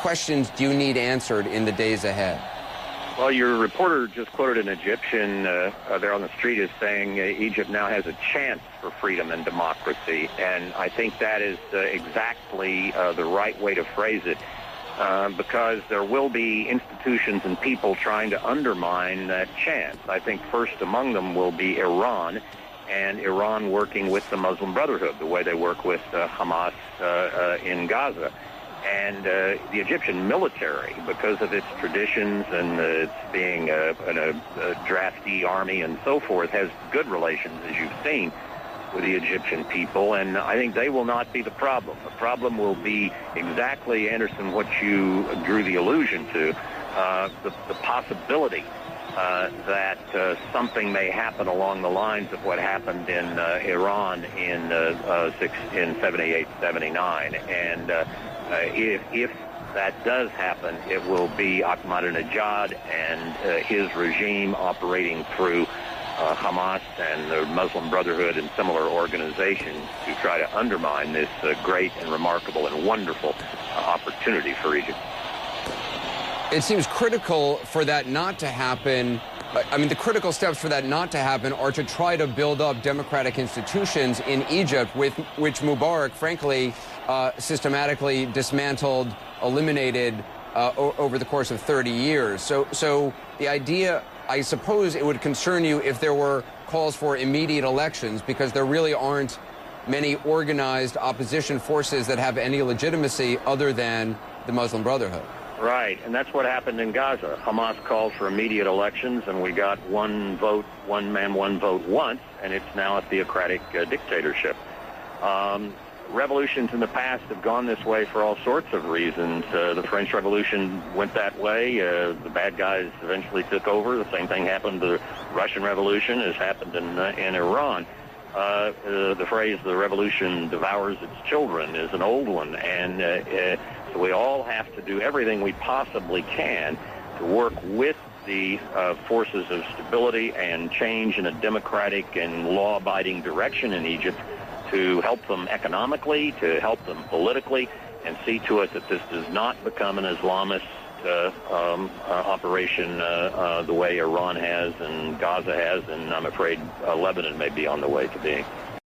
questions do you need answered in the days ahead? Well, your reporter just quoted an Egyptian there on the street as saying Egypt now has a chance for freedom and democracy, and I think that is exactly the right way to phrase it, because there will be institutions and people trying to undermine that chance. I think first among them will be Iran, and Iran working with the Muslim Brotherhood, the way they work with Hamas in Gaza. And the Egyptian military, because of its traditions and its being a drafty army and so forth, has good relations, as you've seen, with the Egyptian people, and I think they will not be the problem. The problem will be exactly, Anderson, what you drew the allusion to, the possibility that something may happen along the lines of what happened in Iran in 78, 79. And if that does happen, it will be Ahmadinejad and his regime operating through Hamas and the Muslim Brotherhood and similar organizations to try to undermine this great and remarkable and wonderful opportunity for Egypt. It seems critical for that not to happen. I mean, the critical steps for that not to happen are to try to build up democratic institutions in Egypt, with which Mubarak, frankly, systematically dismantled, eliminated over the course of 30 years. So the idea, I suppose it would concern you if there were calls for immediate elections, because there really aren't many organized opposition forces that have any legitimacy other than the Muslim Brotherhood. Right, and that's what happened in Gaza. Hamas called for immediate elections, and we got one vote, one man, one vote once, and it's now a theocratic dictatorship. Revolutions in the past have gone this way for all sorts of reasons. The French Revolution went that way. The bad guys eventually took over. The same thing happened to the Russian Revolution as happened in Iran. The phrase, the revolution devours its children, is an old one, and so we all have to do everything we possibly can to work with the forces of stability and change in a democratic and law-abiding direction in Egypt, to help them economically, to help them politically, and see to it that this does not become an Islamist operation the way Iran has and Gaza has, and I'm afraid Lebanon may be on the way to being.